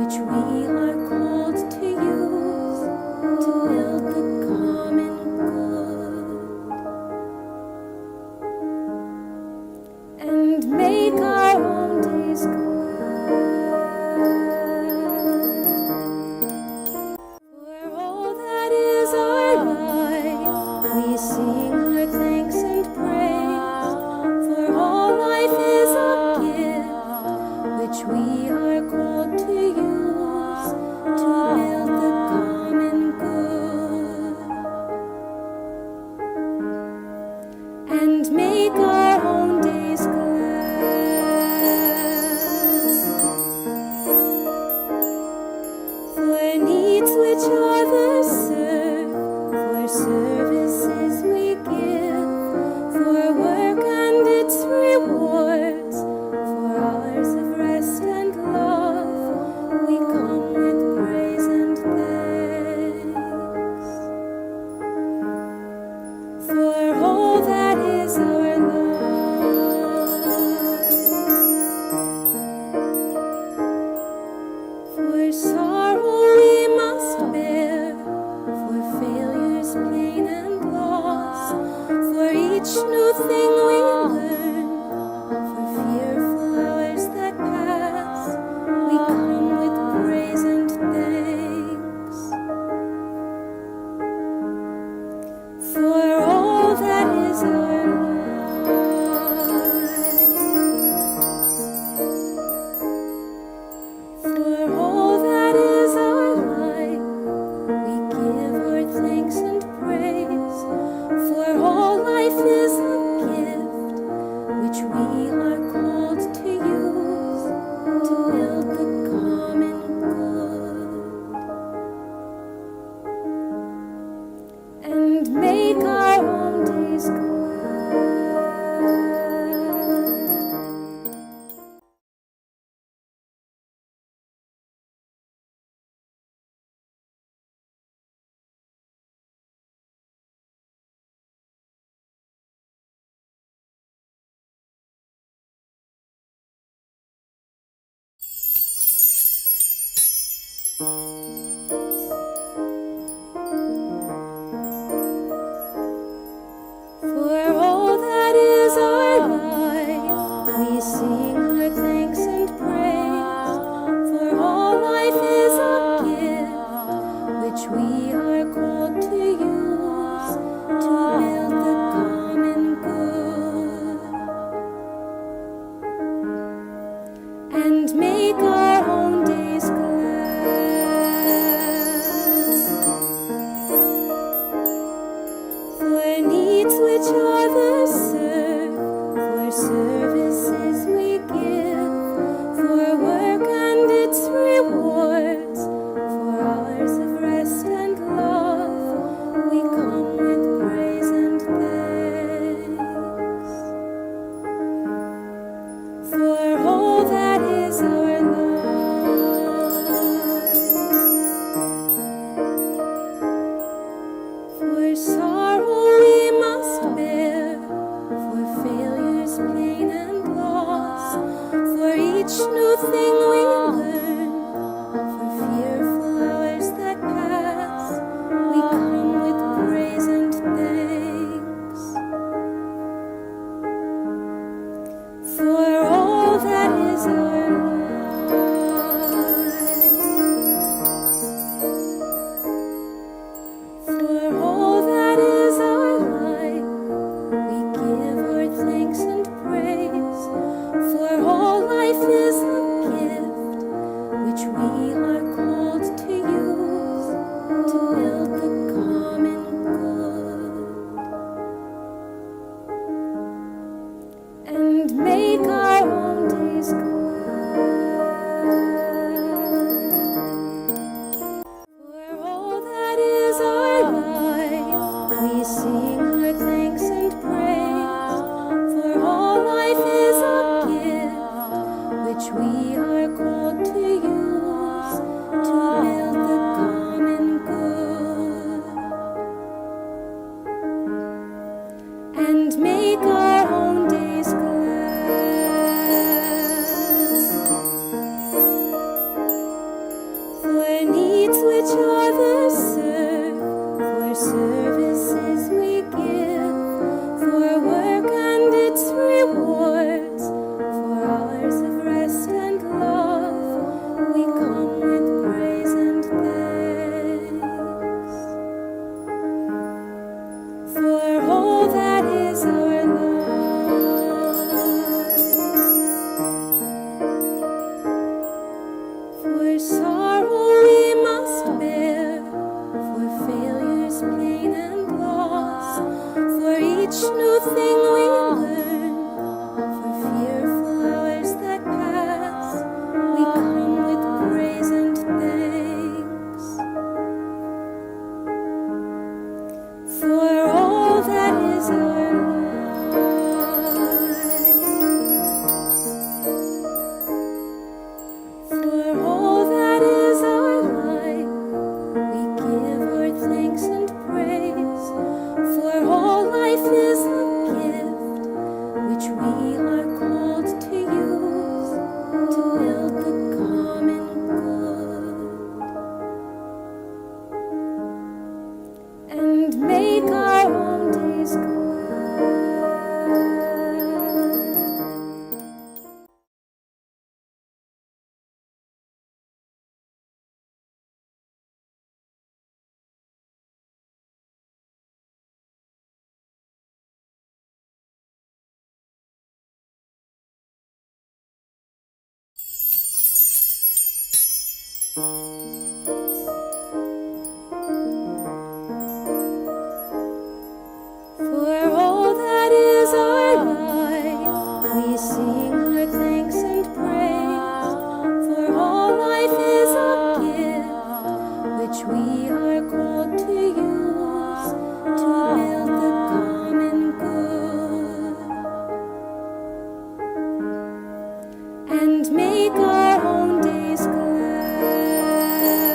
which we are called to use to build the common good and make our own days good. For all that is our life, we sing our thanks and praise. For all life is a gift, which we are called to use to build the common good and make our own days glad. For needs which others serve, for services we give, for work and its rewards, for hours of rest and love, we come with praise and thanks. For all that is our life, for sorrow we must bear, for failures, pain and loss, for each new thing we learn, for fearful hours that pass, we come with praise and thanks. For all that is our life, for all that is our life, we give our thanks and praise. For all life is a gift, which we are called to use to build the common good and make our own days good. For all that is our life, we sing our thanks and praise. For all life is a gift, which we are called to use to build the common good and make our own days glad. For needs which others serve, for services we give, for work and its rewards, for hours of rest and love, we come with praise and thanks. For all that is our life, for sorrow we must bear, for failures, pain and loss, for each new thing we learn, for fearful hours that pass, we come with praise and thanks. For all that is our life, for all that is our life, we give our thanks and praise. For all life is a gift, which we are called to use to build the common good and make our own days good. For all that is our life, we sing our thanks and praise. For all life is a gift, which we are called to use to days good. For all that is our life, we sing our thanks and praise. For all life is a gift, which we are called to use to build the common good and make our own days glad.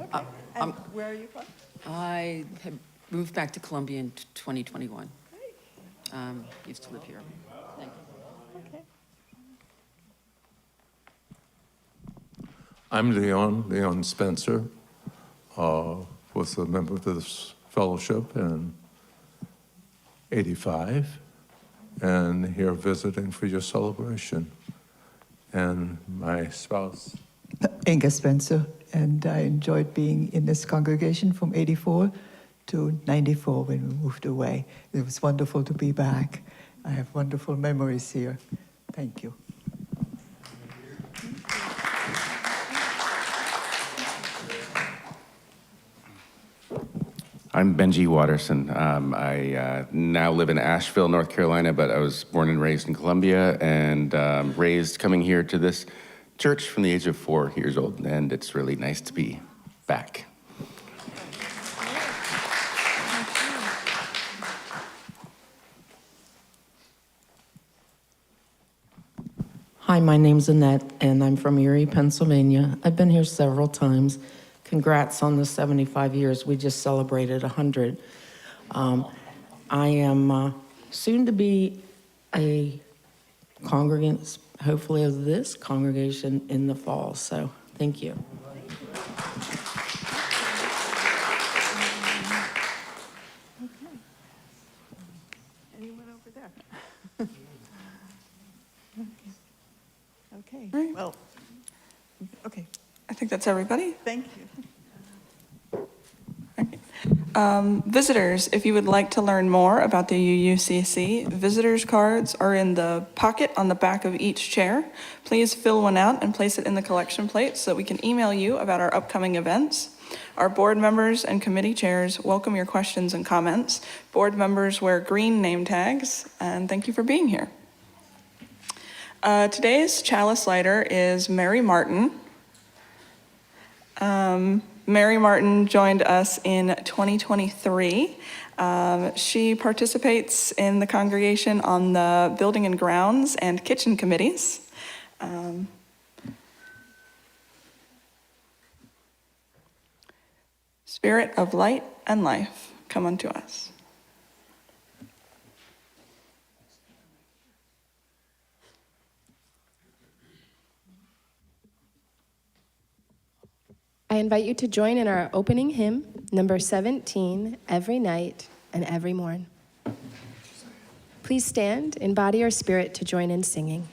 Okay. And where are you from? I have moved back to Columbia in 2021. Used to live here. Thank you. Okay. I'm Leon Spencer, was a member of this fellowship in '85, and here visiting for your celebration. And my spouse, Inga Spencer, and I enjoyed being in this congregation from '84 to '94 when we moved away. It was wonderful to be back. I have wonderful memories here. Thank you. I'm Benji Watterson. I now live in Asheville, North Carolina, but I was born and raised in Columbia and raised coming here to this church from the age of 4 years old, and it's really nice to be back. Hi, my name's Annette, and I'm from Erie, Pennsylvania. I've been here several times. Congrats on the 75 years. We just celebrated 100. I am soon to be a congregant, hopefully of this congregation in the fall, so thank you. Okay. Anyone over there? Okay. Right. Well, okay. I think that's everybody. Thank you. Visitors, if you would like to learn more about the UUCC, visitors cards are in the pocket on the back of each chair. Please fill one out and place it in the collection plate so that we can email you about our upcoming events. Our board members and committee chairs welcome your questions and comments. Board members wear green name tags, and thank you for being here. Today's chalice lighter is Mary Martin. Mary Martin joined us in 2023. She participates in the congregation on the building and grounds and kitchen committees. Spirit of light and life, come unto us. I invite you to join in our opening hymn, number 17, Every Night and Every Morn. Please stand in body or spirit to join in singing.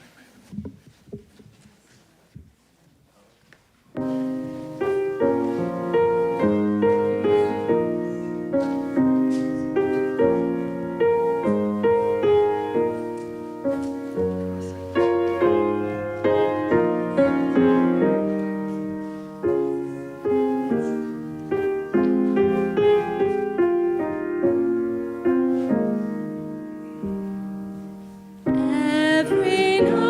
Every night.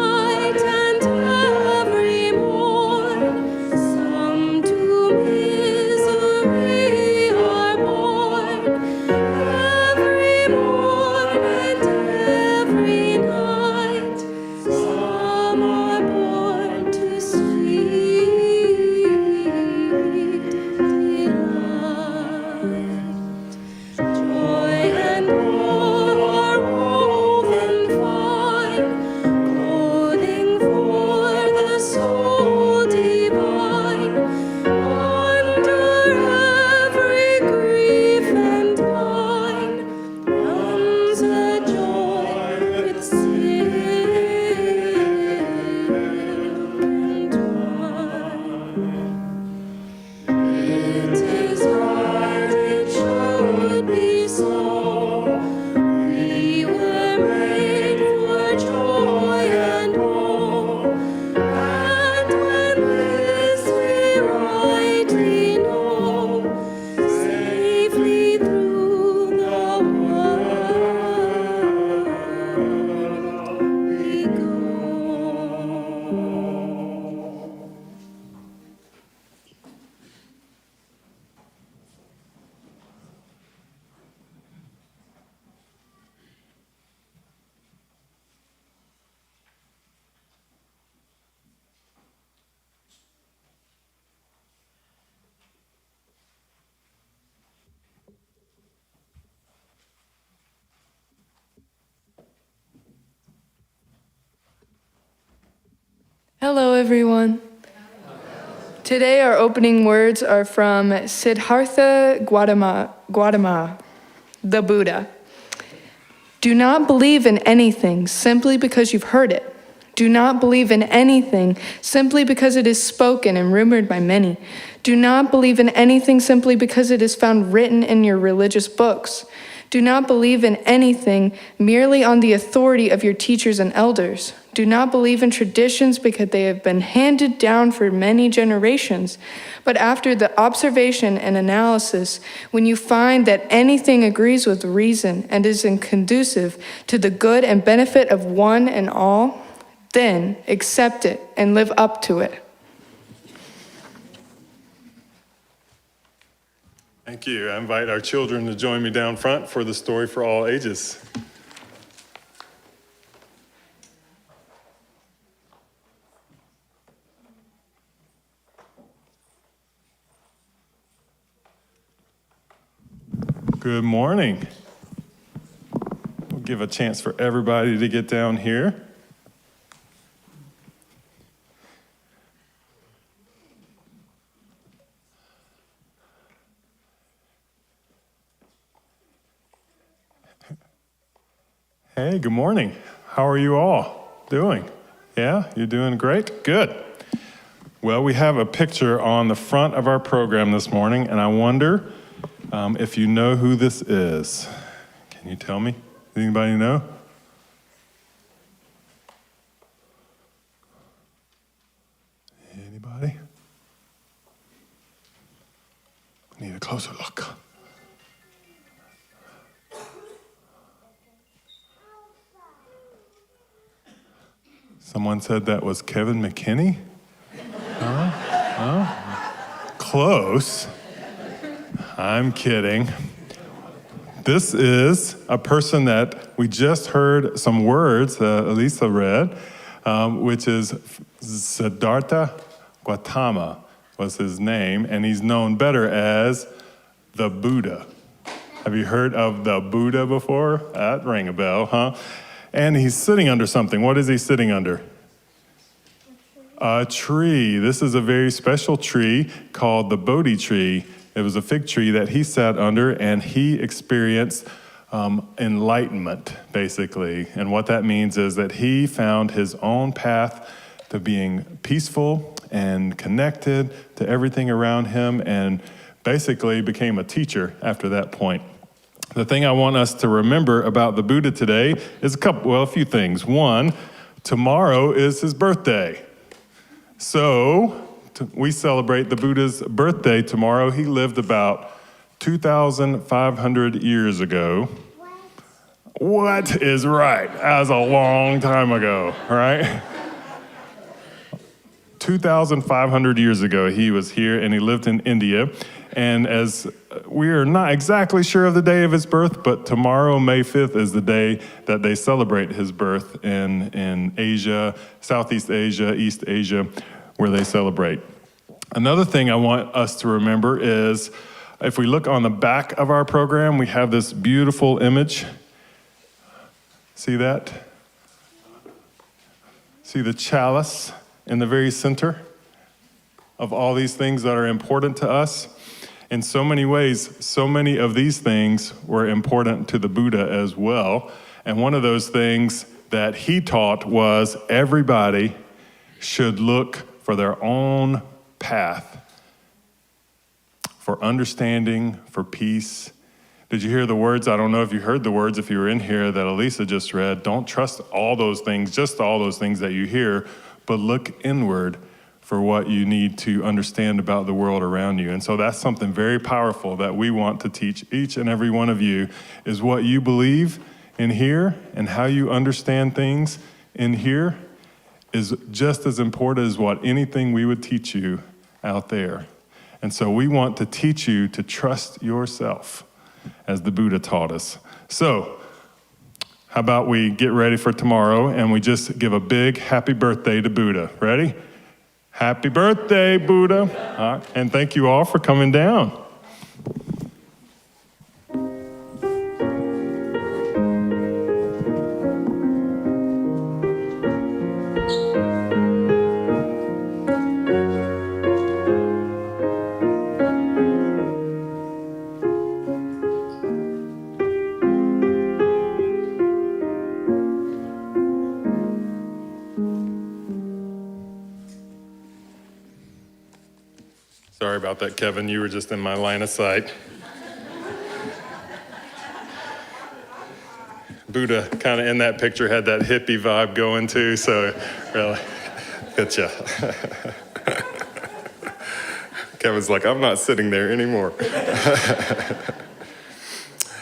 Hello, everyone. Today, our opening words are from Siddhartha Gautama, the Buddha. Do not believe in anything simply because you've heard it. Do not believe in anything simply because it is spoken and rumored by many. Do not believe in anything simply because it is found written in your religious books. Do not believe in anything merely on the authority of your teachers and elders. Do not believe in traditions because they have been handed down for many generations. But after the observation and analysis, when you find that anything agrees with reason and is conducive to the good and benefit of one and all, then accept it and live up to it. Thank you. I invite our children to join me down front for the story for all ages. Good morning. We'll give a chance for everybody to get down here. Hey, good morning. How are you all doing? Yeah, you're doing great? Good. Well, we have a picture on the front of our program this morning, and I wonder if you know who this is. Can you tell me? Anybody know? Anybody? Need a closer look. Someone said that was Kevin McKinney? Close. I'm kidding. This is a person that we just heard some words Elisa read, which is Siddhartha Gautama was his name, and he's known better as the Buddha. Have you heard of the Buddha before? That rang a bell, huh? And he's sitting under something. What is he sitting under? A tree. This is a very special tree called the Bodhi tree. It was a fig tree that he sat under, and he experienced enlightenment, basically. And what that means is that he found his own path to being peaceful and connected to everything around him, and basically became a teacher after that point. The thing I want us to remember about the Buddha today is a few things. One, tomorrow is his birthday. So we celebrate the Buddha's birthday tomorrow. He lived about 2,500 years ago. What is right? That was a long time ago, right? 2,500 years ago, he was here, and he lived in India. And as we are not exactly sure of the day of his birth, but tomorrow, May 5th, is the day that they celebrate his birth in Asia, Southeast Asia, East Asia, where they celebrate. Another thing I want us to remember is, if we look on the back of our program, we have this beautiful image. See that? See the chalice in the very center of all these things that are important to us? In so many ways, so many of these things were important to the Buddha as well. And one of those things that he taught was everybody should look for their own path, for understanding, for peace. Did you hear the words? I don't know if you heard the words if you were in here that Elisa just read. Don't trust all those things, just all those things that you hear, but look inward for what you need to understand about the world around you. And so that's something very powerful that we want to teach each and every one of you, is what you believe in here and how you understand things in here is just as important as what anything we would teach you out there. And so we want to teach you to trust yourself, as the Buddha taught us. So how about we get ready for tomorrow and we just give a big happy birthday to Buddha. Ready? Happy birthday, Buddha. All right. And thank you all for coming down. Sorry about that, Kevin. You were just in my line of sight. Buddha kind of in that picture had that hippie vibe going too, so really, good job. Kevin's like, I'm not sitting there anymore.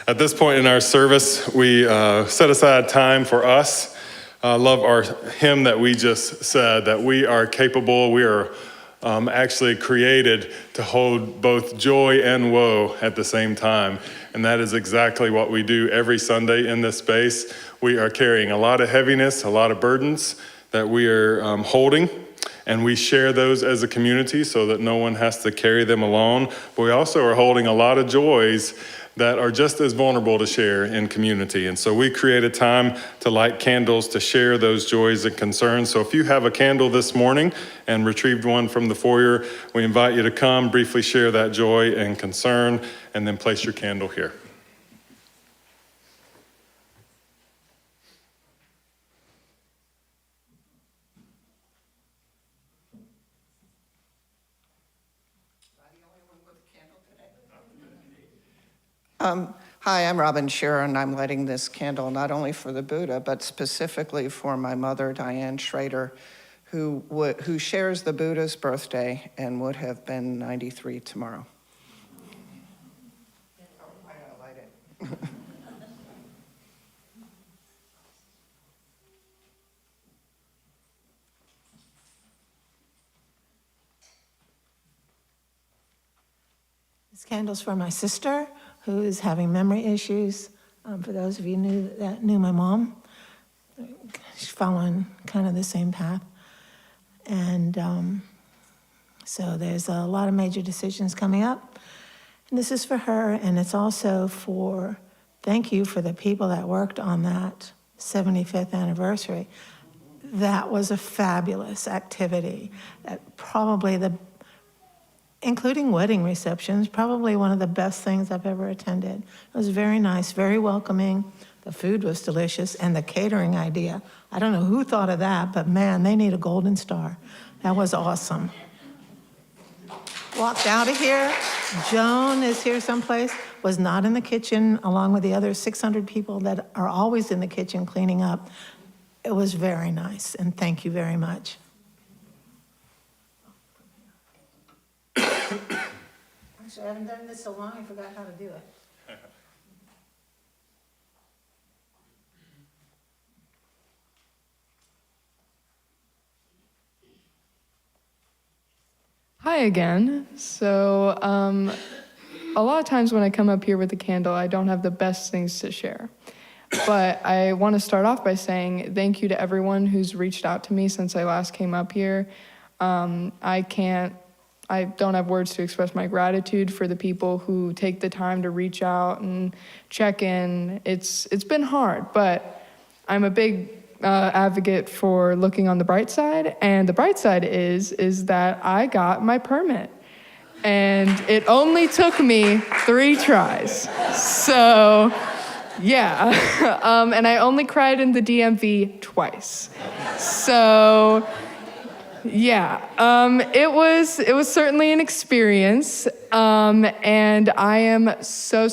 At this point in our service, we set aside time for us. I love our hymn that we just said, that we are capable, we are actually created to hold both joy and woe at the same time. And that is exactly what we do every Sunday in this space. We are carrying a lot of heaviness, a lot of burdens that we are holding, and we share those as a community so that no one has to carry them alone. But we also are holding a lot of joys that are just as vulnerable to share in community. And so we create a time to light candles to share those joys and concerns. So if you have a candle this morning and retrieved one from the foyer, we invite you to come, briefly share that joy and concern, and then place your candle here. Hi, I'm Robin Shearer, and I'm lighting this candle not only for the Buddha, but specifically for my mother, Diane Schrader, who shares the Buddha's birthday and would have been 93 tomorrow. I gotta light it. This candle's for my sister, who is having memory issues. For those of you that knew my mom, she's following kind of the same path. And so there's a lot of major decisions coming up. And this is for her, and it's also for, thank you for the people that worked on that 75th anniversary. That was a fabulous activity. Probably including wedding receptions, probably one of the best things I've ever attended. It was very nice, very welcoming. The food was delicious, and the catering idea, I don't know who thought of that, but man, they need a golden star. That was awesome. Walked out of here, Joan is here someplace, was not in the kitchen along with the other 600 people that are always in the kitchen cleaning up. It was very nice, and thank you very much. Actually, I haven't done this so long, I forgot how to do it. Hi again. So a lot of times when I come up here with a candle, I don't have the best things to share. But I want to start off by saying thank you to everyone who's reached out to me since I last came up here. I don't have words to express my gratitude for the people who take the time to reach out and check in. It's been hard, but I'm a big advocate for looking on the bright side. And the bright side is that I got my permit. And it only took me 3 tries. So, yeah. And I only cried in the DMV twice. So, yeah, it was certainly an experience, and I am so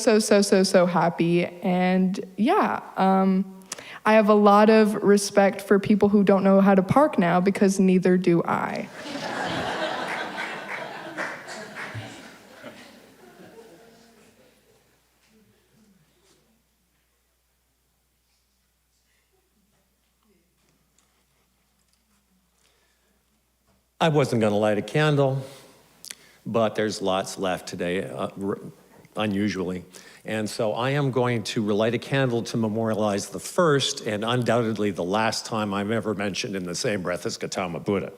happy, and yeah, I have a lot of respect for people who don't know how to park now, because neither do I. I wasn't going to light a candle, but there's lots left today, unusually. And so I am going to relight a candle to memorialize the first and undoubtedly the last time I'm ever mentioned in the same breath as Gautama Buddha.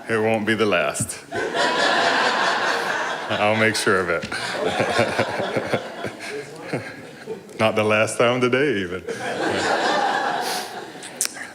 It won't be the last. I'll make sure of it. Not the last time today, even.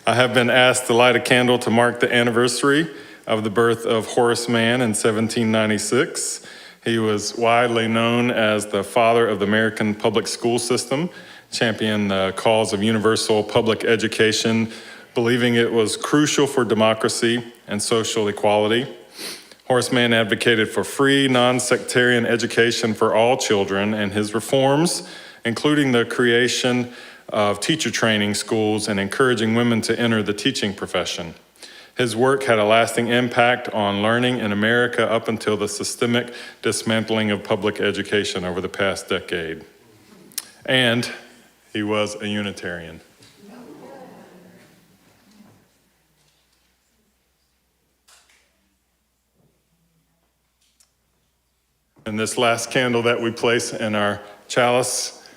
I have been asked to light a candle to mark the anniversary of the birth of Horace Mann in 1796. He was widely known as the father of the American public school system, championed the cause of universal public education, believing it was crucial for democracy and social equality. Horace Mann advocated for free, non-sectarian education for all children, and his reforms, including the creation of teacher training schools and encouraging women to enter the teaching profession. His work had a lasting impact on learning in America up until the systemic dismantling of public education over the past decade. And he was a Unitarian. And this last candle that we place in our chalice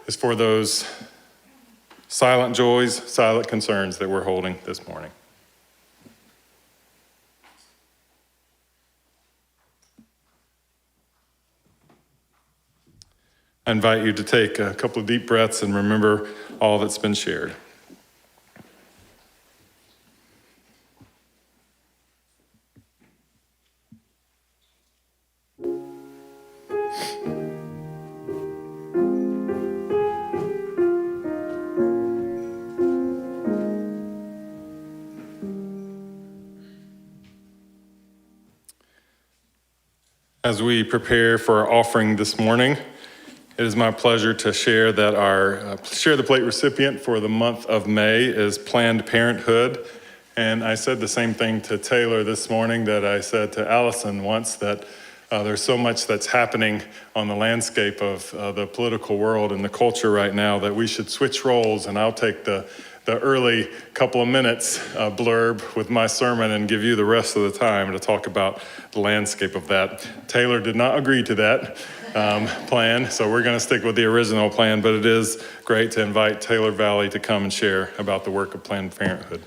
is for those silent joys, silent concerns that we're holding this morning. I invite you to take a couple of deep breaths and remember all that's been shared. As we prepare for our offering this morning, it is my pleasure to share that our Share the Plate recipient for the month of May is Planned Parenthood. And I said the same thing to Taylor this morning that I said to Allison once, that there's so much that's happening on the landscape of the political world and the culture right now that we should switch roles, and I'll take the early couple of minutes blurb with my sermon and give you the rest of the time to talk about the landscape of that. Taylor did not agree to that plan, so we're going to stick with the original plan, but it is great to invite Taylor Valley to come and share about the work of Planned Parenthood.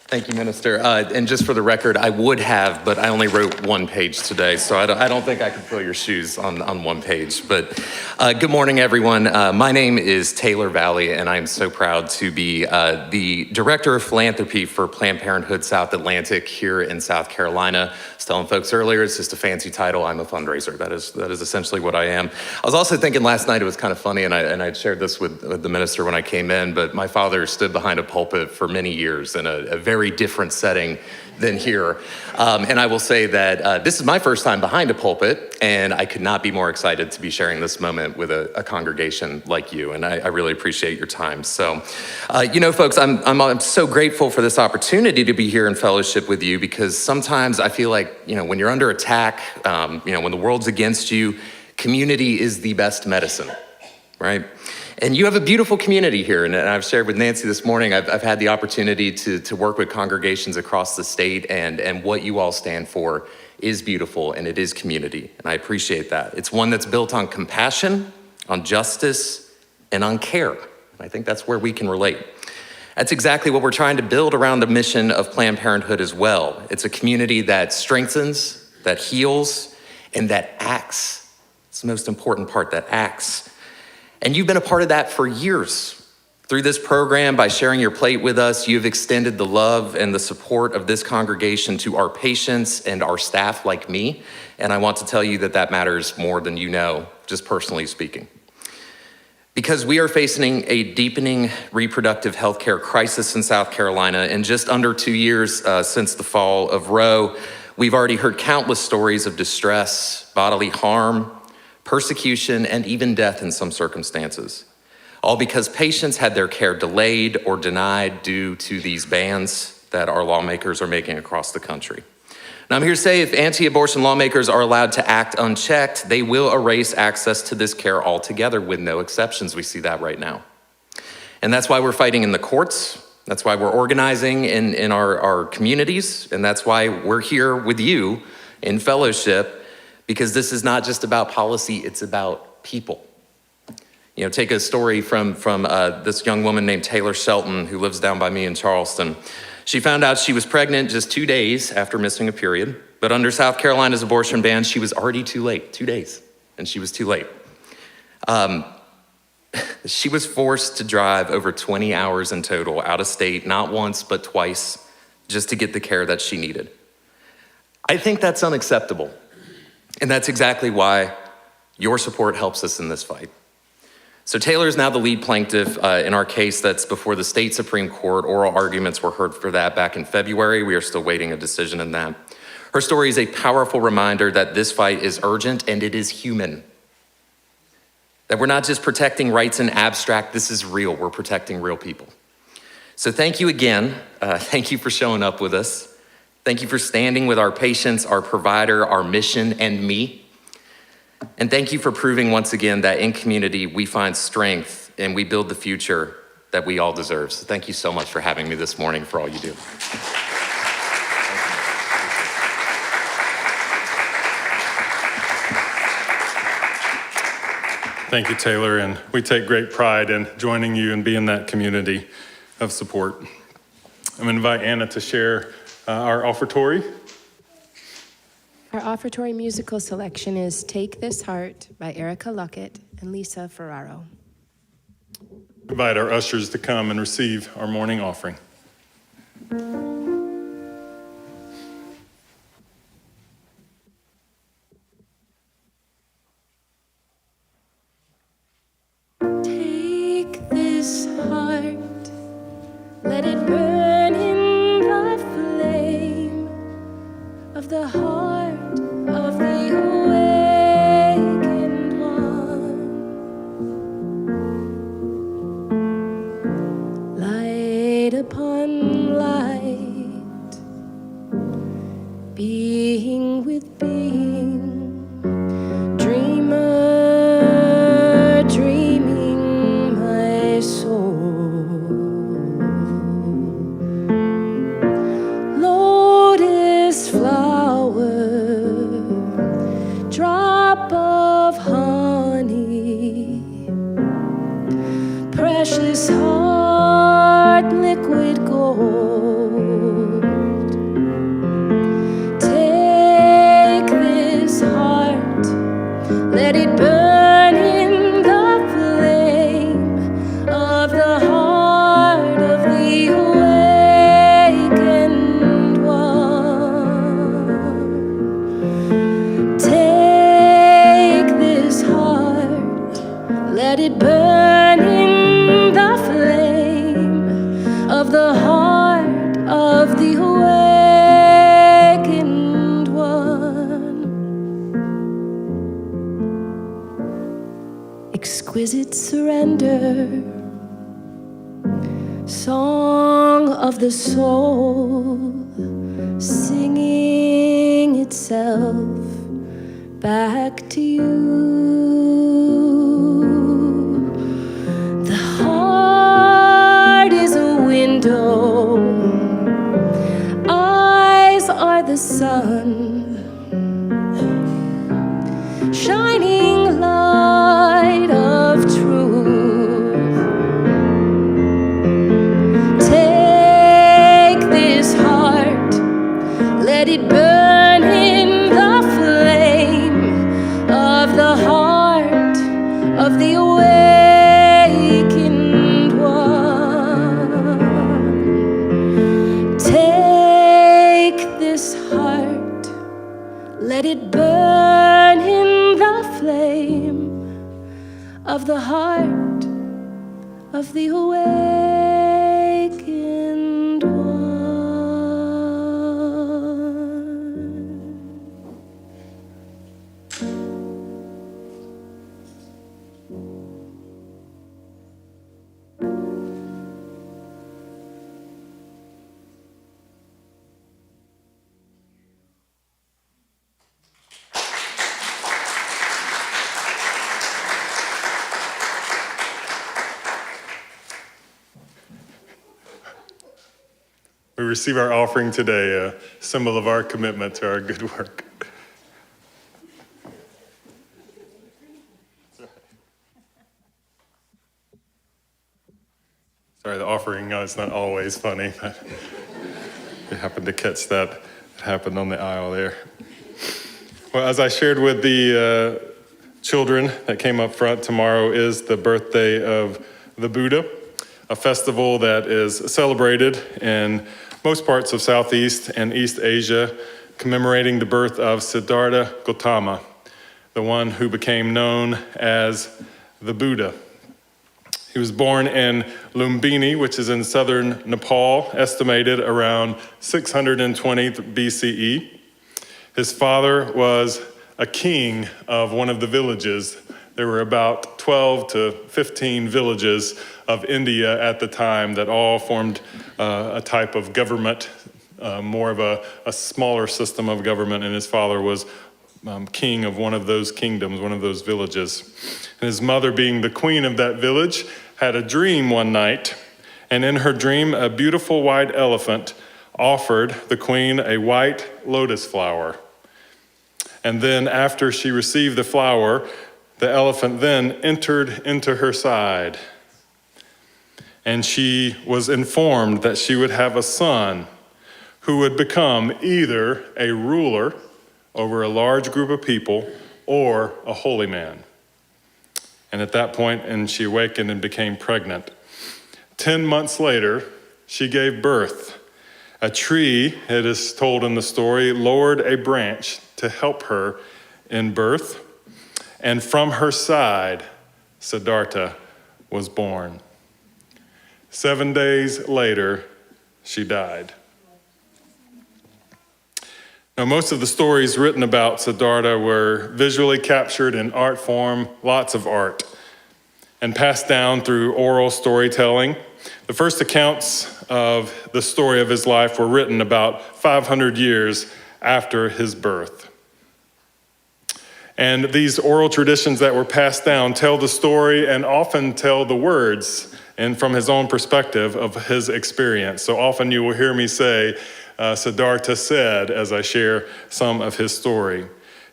Thank you, Minister. And just for the record, I would have, but I only wrote one page today, so I don't think I could fill your shoes on one page. But good morning, everyone. My name is Taylor Valley, and I'm so proud to be the Director of Philanthropy for Planned Parenthood South Atlantic here in South Carolina. I was telling folks earlier, it's just a fancy title. I'm a fundraiser. That is essentially what I am. I was also thinking last night it was kind of funny, and I shared this with the minister when I came in, but my father stood behind a pulpit for many years in a very different setting than here. And I will say that this is my first time behind a pulpit, and I could not be more excited to be sharing this moment with a congregation like you, and I really appreciate your time. So, folks, I'm so grateful for this opportunity to be here in fellowship with you, because sometimes I feel like, when you're under attack, when the world's against you, community is the best medicine, right? And you have a beautiful community here, and I've shared with Nancy this morning, I've had the opportunity to work with congregations across the state, and what you all stand for is beautiful, and it is community, and I appreciate that. It's one that's built on compassion, on justice, and on care, and I think that's where we can relate. That's exactly what we're trying to build around the mission of Planned Parenthood as well. It's a community that strengthens, that heals, and that acts. It's the most important part, that acts. And you've been a part of that for years. Through this program, by sharing your plate with us, you've extended the love and the support of this congregation to our patients and our staff like me. And I want to tell you that that matters more than you know, just personally speaking. Because we are facing a deepening reproductive healthcare crisis in South Carolina. In just under 2 years since the fall of Roe, we've already heard countless stories of distress, bodily harm, persecution, and even death in some circumstances, all because patients had their care delayed or denied due to these bans that our lawmakers are making across the country. Now, I'm here to say if anti-abortion lawmakers are allowed to act unchecked, they will erase access to this care altogether with no exceptions. We see that right now. And that's why we're fighting in the courts. That's why we're organizing in our communities. And that's why we're here with you in fellowship, because this is not just about policy, it's about people. Take a story from this young woman named Taylor Shelton, who lives down by me in Charleston. She found out she was pregnant just 2 days after missing a period, but under South Carolina's abortion ban, she was already too late, 2 days, and she was too late. She was forced to drive over 20 hours in total out of state, not once, but twice, just to get the care that she needed. I think that's unacceptable. And that's exactly why your support helps us in this fight. So Taylor is now the lead plaintiff in our case that's before the state Supreme Court. Oral arguments were heard for that back in February. We are still waiting a decision in that. Her story is a powerful reminder that this fight is urgent and it is human. That we're not just protecting rights in abstract, this is real. We're protecting real people. So thank you again. Thank you for showing up with us. Thank you for standing with our patients, our provider, our mission, and me. And thank you for proving once again that in community we find strength and we build the future that we all deserve. So thank you so much for having me this morning, for all you do. Thank you, Taylor, and we take great pride in joining you and being that community of support. I'm going to invite Anna to share our offertory. Our offertory musical selection is Take This Heart by Erica Luckett and Lisa Ferraro. Invite our ushers to come and receive our morning offering. Take this heart, let it burn in the flame of the heart of the awakened one. Light upon light, being with being, dreamer dreaming my soul. Lotus flower, drop of honey, precious heart, liquid gold. Take this heart, let it burn in the flame of the heart of the awakened one. Take this heart, let it burn in the flame of the heart of the awakened one. Exquisite surrender, song of the soul, singing itself back to you. The heart is a window, eyes are the sun, shining light of truth. Take this heart, let it burn in the flame of the heart of the awakened one. Take this heart, let it burn in the flame of the heart of the awakened one. We receive our offering today, a symbol of our commitment to our good work. Sorry, the offering is not always funny, but we happened to catch that. It happened on the aisle there. Well, as I shared with the children that came up front, tomorrow is the birthday of the Buddha, a festival that is celebrated in most parts of Southeast and East Asia, commemorating the birth of Siddhartha Gautama, the one who became known as the Buddha. He was born in Lumbini, which is in southern Nepal, estimated around 620 BCE. His father was a king of one of the villages. There were about 12 to 15 villages of India at the time that all formed a type of government, more of a smaller system of government, and his father was king of one of those kingdoms, one of those villages. And his mother, being the queen of that village, had a dream one night, and in her dream, a beautiful white elephant offered the queen a white lotus flower. And then after she received the flower, the elephant then entered into her side. And she was informed that she would have a son who would become either a ruler over a large group of people or a holy man. And at that point, she awakened and became pregnant. 10 months later, she gave birth. A tree, it is told in the story, lowered a branch to help her in birth. And from her side, Siddhartha was born. 7 days later, she died. Now, most of the stories written about Siddhartha were visually captured in art form, lots of art, and passed down through oral storytelling. The first accounts of the story of his life were written about 500 years after his birth. And these oral traditions that were passed down tell the story and often tell the words, and from his own perspective of his experience. So often you will hear me say, Siddhartha said, as I share some of his story.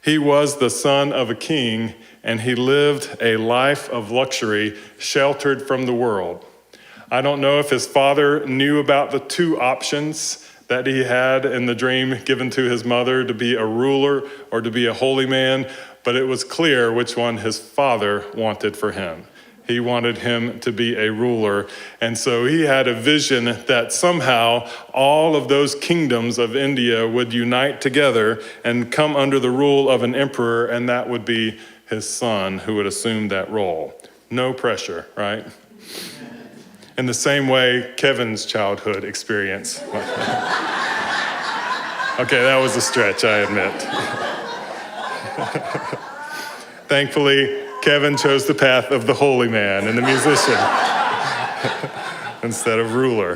He was the son of a king, and he lived a life of luxury, sheltered from the world. I don't know if his father knew about the two options that he had in the dream given to his mother, to be a ruler or to be a holy man, but it was clear which one his father wanted for him. He wanted him to be a ruler. And so he had a vision that somehow all of those kingdoms of India would unite together and come under the rule of an emperor, and that would be his son who would assume that role. No pressure, right? In the same way, Kevin's childhood experience. Okay, that was a stretch, I admit. Thankfully, Kevin chose the path of the holy man and the musician instead of ruler.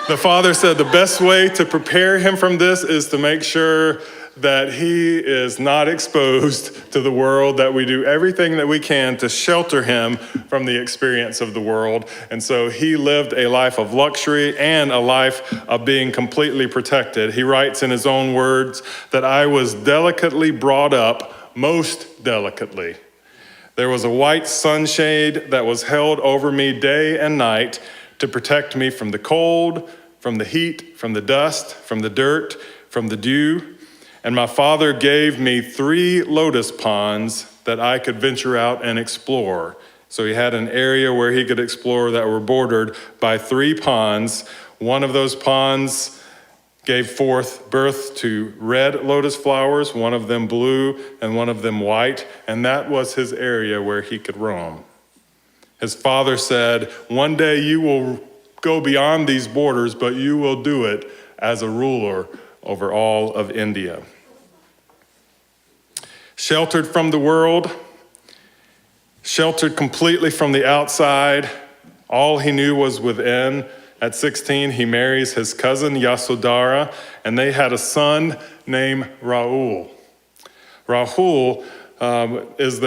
The father said the best way to prepare him from this is to make sure that he is not exposed to the world, that we do everything that we can to shelter him from the experience of the world. And so he lived a life of luxury and a life of being completely protected. He writes in his own words that I was delicately brought up, most delicately. There was a white sunshade that was held over me day and night to protect me from the cold, from the heat, from the dust, from the dirt, from the dew. And my father gave me 3 lotus ponds that I could venture out and explore. So he had an area where he could explore that were bordered by 3 ponds. One of those ponds gave forth birth to red lotus flowers, one of them blue and one of them white, and that was his area where he could roam. His father said, one day you will go beyond these borders, but you will do it as a ruler over all of India. Sheltered from the world, sheltered completely from the outside, all he knew was within. At 16, he marries his cousin Yasodhara, and they had a son named Rahul. Rahul is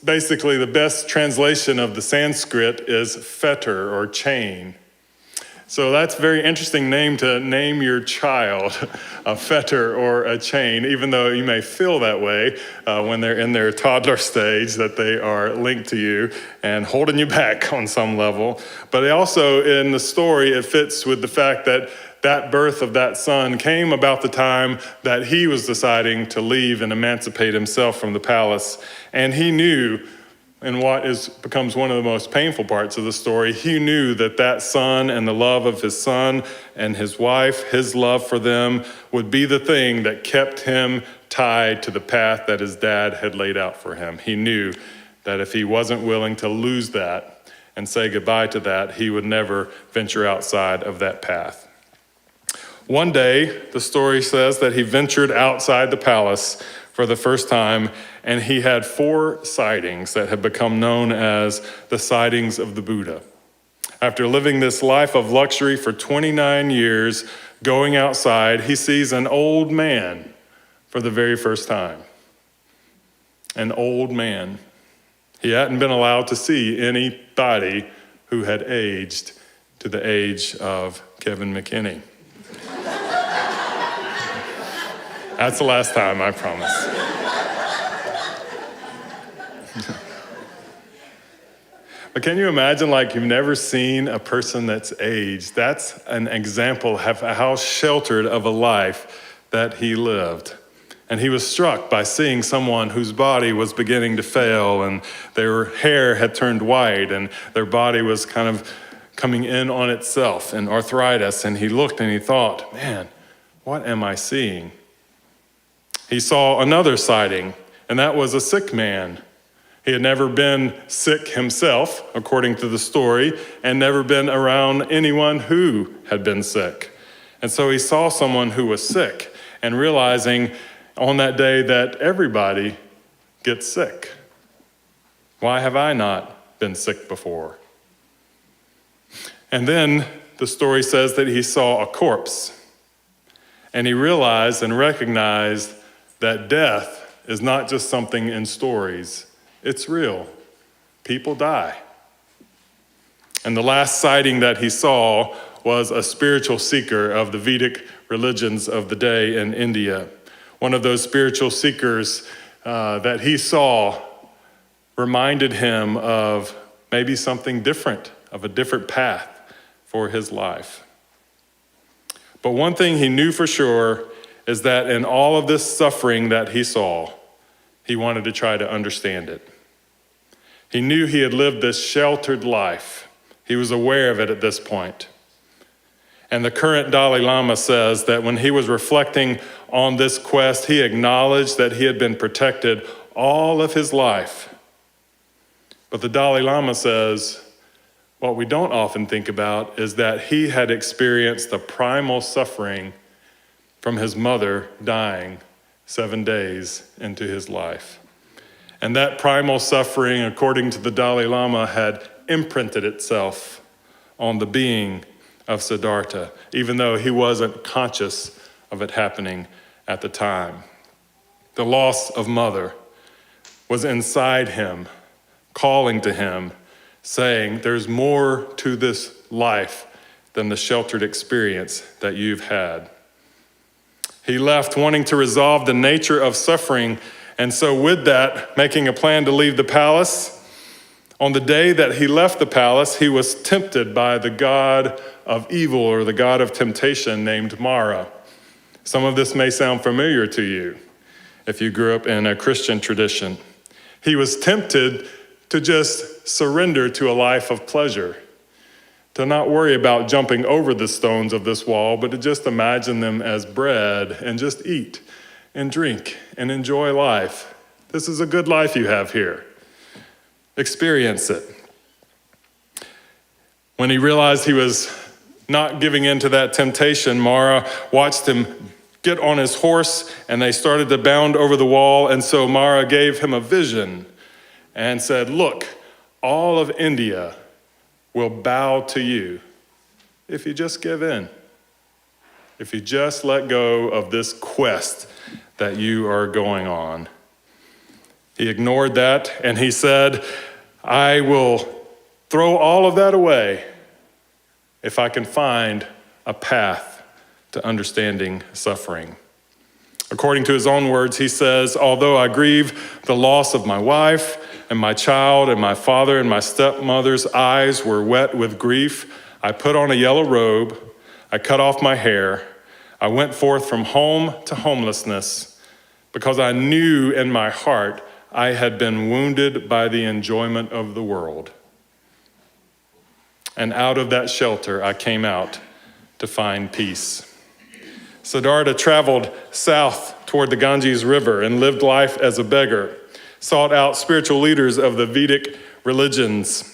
basically the best translation of the Sanskrit is fetter or chain. So that's a very interesting name to name your child, a fetter or a chain, even though you may feel that way when they're in their toddler stage, that they are linked to you and holding you back on some level. But also in the story, it fits with the fact that that birth of that son came about the time that he was deciding to leave and emancipate himself from the palace. And he knew, in what becomes one of the most painful parts of the story, he knew that that son and the love of his son and his wife, his love for them, would be the thing that kept him tied to the path that his dad had laid out for him. He knew that if he wasn't willing to lose that and say goodbye to that, he would never venture outside of that path. One day, the story says that he ventured outside the palace for the first time, and he had 4 sightings that have become known as the sightings of the Buddha. After living this life of luxury for 29 years, going outside, he sees an old man for the very first time. An old man. He hadn't been allowed to see anybody who had aged to the age of Kevin McKinney. That's the last time, I promise. But can you imagine, like, you've never seen a person that's aged? That's an example of how sheltered of a life that he lived. And he was struck by seeing someone whose body was beginning to fail, and their hair had turned white, and their body was kind of coming in on itself, and arthritis. And he looked and he thought, man, what am I seeing? He saw another sighting, and that was a sick man. He had never been sick himself, according to the story, and never been around anyone who had been sick. And so he saw someone who was sick, and realizing on that day that everybody gets sick. Why have I not been sick before? And then the story says that he saw a corpse, and he realized and recognized that death is not just something in stories, it's real. People die. And the last sighting that he saw was a spiritual seeker of the Vedic religions of the day in India. One of those spiritual seekers that he saw reminded him of maybe something different, of a different path for his life. But one thing he knew for sure is that in all of this suffering that he saw, he wanted to try to understand it. He knew he had lived this sheltered life. He was aware of it at this point. And the current Dalai Lama says that when he was reflecting on this quest, he acknowledged that he had been protected all of his life. But the Dalai Lama says, what we don't often think about is that he had experienced the primal suffering from his mother dying 7 days into his life. And that primal suffering, according to the Dalai Lama, had imprinted itself on the being of Siddhartha, even though he wasn't conscious of it happening at the time. The loss of mother was inside him, calling to him, saying, there's more to this life than the sheltered experience that you've had. He left wanting to resolve the nature of suffering, and so with that, making a plan to leave the palace. On the day that he left the palace, he was tempted by the god of evil, or the god of temptation, named Mara. Some of this may sound familiar to you if you grew up in a Christian tradition. He was tempted to just surrender to a life of pleasure, to not worry about jumping over the stones of this wall, but to just imagine them as bread and just eat and drink and enjoy life. This is a good life you have here. Experience it. When he realized he was not giving in to that temptation, Mara watched him get on his horse, and they started to bound over the wall. And so Mara gave him a vision and said, look, all of India will bow to you if you just give in, if you just let go of this quest that you are going on. He ignored that, and he said, I will throw all of that away if I can find a path to understanding suffering. According to his own words, he says, although I grieve the loss of my wife and my child and my father and my stepmother's eyes were wet with grief, I put on a yellow robe, I cut off my hair. I went forth from home to homelessness because I knew in my heart I had been wounded by the enjoyment of the world. And out of that shelter, I came out to find peace. Siddhartha traveled south toward the Ganges River and lived life as a beggar, sought out spiritual leaders of the Vedic religions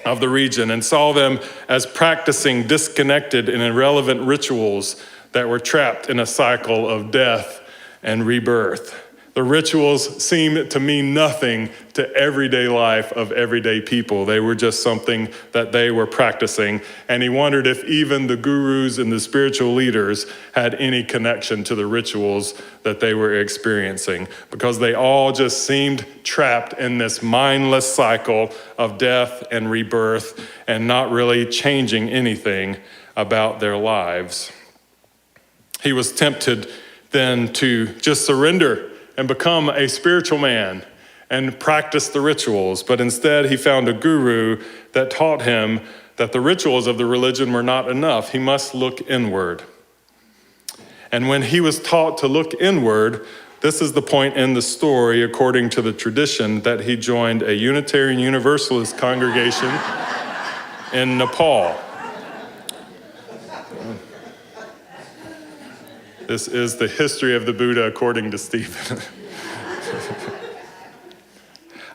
of the region and saw them as practicing disconnected and irrelevant rituals that were trapped in a cycle of death and rebirth. The rituals seemed to mean nothing to everyday life of everyday people. They were just something that they were practicing. And he wondered if even the gurus and the spiritual leaders had any connection to the rituals that they were experiencing, because they all just seemed trapped in this mindless cycle of death and rebirth and not really changing anything about their lives. He was tempted then to just surrender and become a spiritual man and practice the rituals. But instead, he found a guru that taught him that the rituals of the religion were not enough. He must look inward. And when he was taught to look inward, this is the point in the story, according to the tradition, that he joined a Unitarian Universalist congregation in Nepal. This is the history of the Buddha according to Stephen.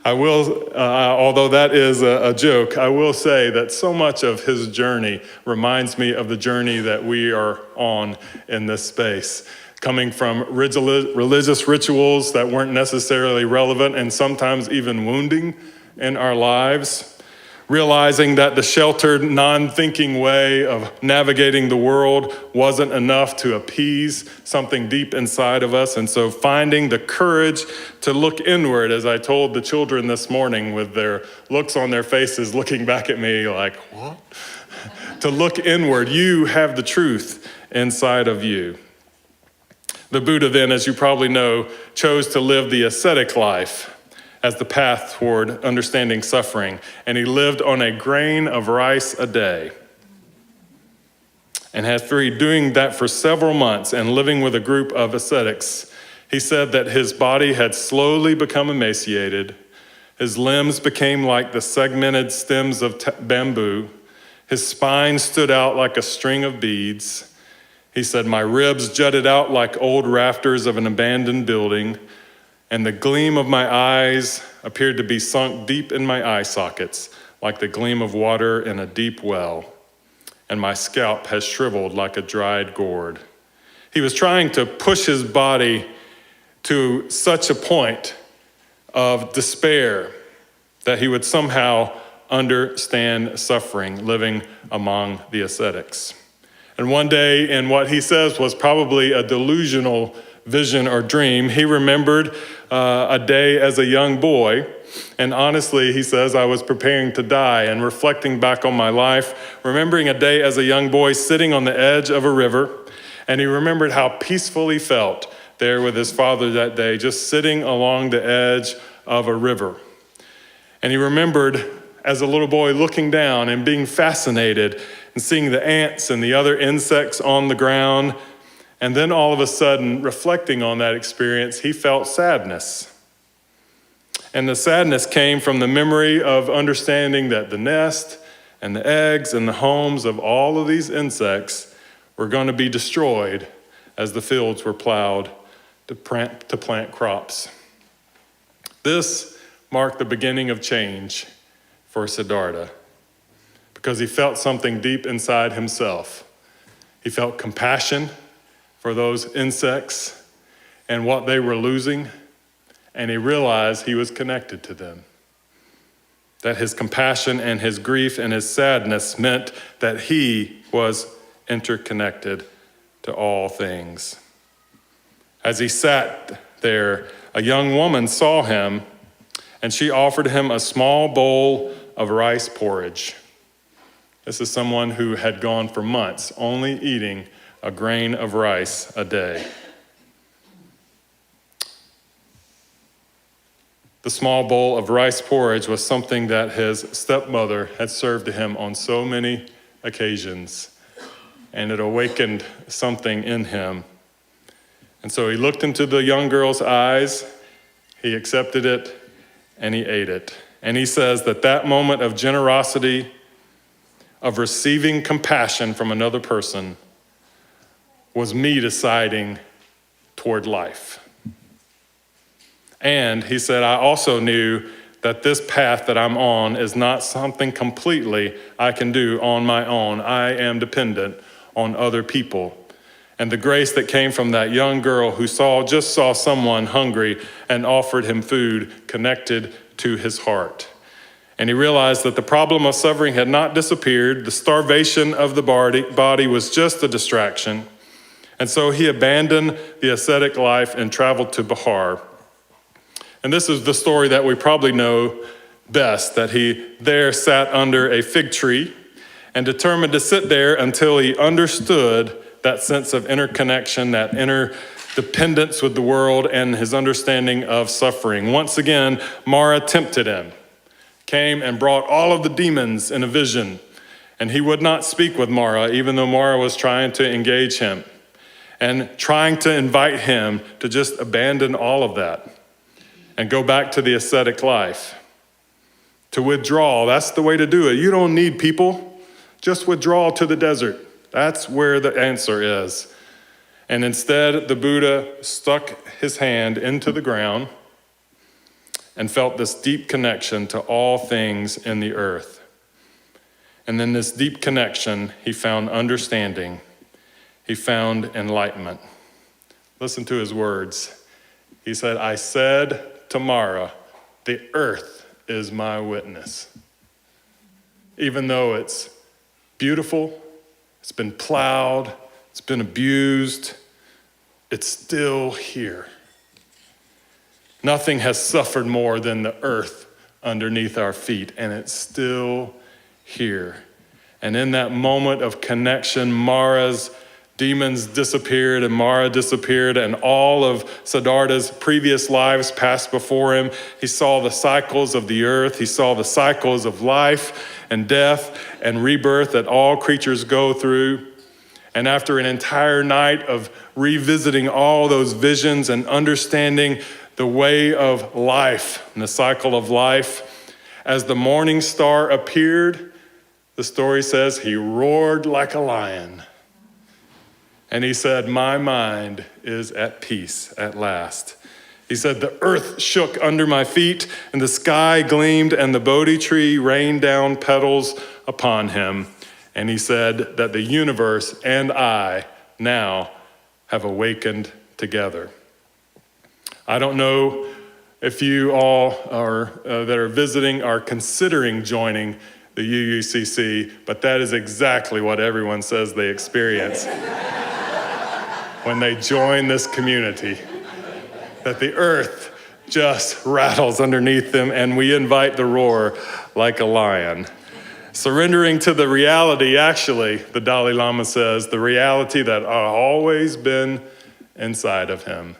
I will, although that is a joke, I will say that so much of his journey reminds me of the journey that we are on in this space, coming from religious rituals that weren't necessarily relevant and sometimes even wounding in our lives, realizing that the sheltered, non-thinking way of navigating the world wasn't enough to appease something deep inside of us. And so finding the courage to look inward, as I told the children this morning with their looks on their faces, looking back at me like, what? To look inward, you have the truth inside of you. The Buddha then, as you probably know, chose to live the ascetic life as the path toward understanding suffering, and he lived on a grain of rice a day. And after doing that for several months and living with a group of ascetics, he said that his body had slowly become emaciated, his limbs became like the segmented stems of bamboo, his spine stood out like a string of beads. He said, my ribs jutted out like old rafters of an abandoned building, and the gleam of my eyes appeared to be sunk deep in my eye sockets, like the gleam of water in a deep well, and my scalp has shriveled like a dried gourd. He was trying to push his body to such a point of despair that he would somehow understand suffering living among the ascetics. And one day, in what he says was probably a delusional vision or dream, he remembered a day as a young boy. And honestly, he says, I was preparing to die and reflecting back on my life, remembering a day as a young boy sitting on the edge of a river. And he remembered how peaceful he felt there with his father that day, just sitting along the edge of a river. And he remembered as a little boy looking down and being fascinated and seeing the ants and the other insects on the ground. And then all of a sudden, reflecting on that experience, he felt sadness. And the sadness came from the memory of understanding that the nest and the eggs and the homes of all of these insects were going to be destroyed as the fields were plowed to plant crops. This marked the beginning of change for Siddhartha, because he felt something deep inside himself. He felt compassion for those insects and what they were losing, and he realized he was connected to them. That his compassion and his grief and his sadness meant that he was interconnected to all things. As he sat there, a young woman saw him, and she offered him a small bowl of rice porridge. This is someone who had gone for months only eating a grain of rice a day. The small bowl of rice porridge was something that his stepmother had served to him on so many occasions. and it awakened something in him. And so he looked into the young girl's eyes, he accepted it, and he ate it. And he says that that moment of generosity, of receiving compassion from another person, was me deciding toward life. And he said, I also knew that this path that I'm on is not something completely I can do on my own. I am dependent on other people. And the grace that came from that young girl who just saw someone hungry and offered him food connected to his heart. And he realized that the problem of suffering had not disappeared. The starvation of the body was just a distraction. And so he abandoned the ascetic life and traveled to Bihar. And this is the story that we probably know best, that he there sat under a fig tree and determined to sit there until he understood that sense of interconnection, that inner dependence with the world, and his understanding of suffering. Once again, Mara tempted him, came and brought all of the demons in a vision, and he would not speak with Mara, even though Mara was trying to engage him and trying to invite him to just abandon all of that and go back to the ascetic life. To withdraw, that's the way to do it. You don't need people, just withdraw to the desert. That's where the answer is. And instead, the Buddha stuck his hand into the ground and felt this deep connection to all things in the earth. And in this deep connection, he found understanding. He found enlightenment. Listen to his words. He said, I said to Mara, the earth is my witness. Even though it's beautiful, it's been plowed, it's been abused, it's still here. Nothing has suffered more than the earth underneath our feet, and it's still here. And in that moment of connection, Mara's demons disappeared and Mara disappeared, and all of Siddhartha's previous lives passed before him. He saw the cycles of the earth. He saw the cycles of life and death and rebirth that all creatures go through. And after an entire night of revisiting all those visions and understanding the way of life and the cycle of life, as the morning star appeared, the story says he roared like a lion. And he said, my mind is at peace at last. He said, the earth shook under my feet, and the sky gleamed, and the Bodhi tree rained down petals upon him. And he said that the universe and I now have awakened together. I don't know if you all that are visiting are considering joining the UUCC, but that is exactly what everyone says they experience when they join this community. That the earth just rattles underneath them, and we invite the roar like a lion. Surrendering to the reality, actually, the Dalai Lama says, the reality that had always been inside of him.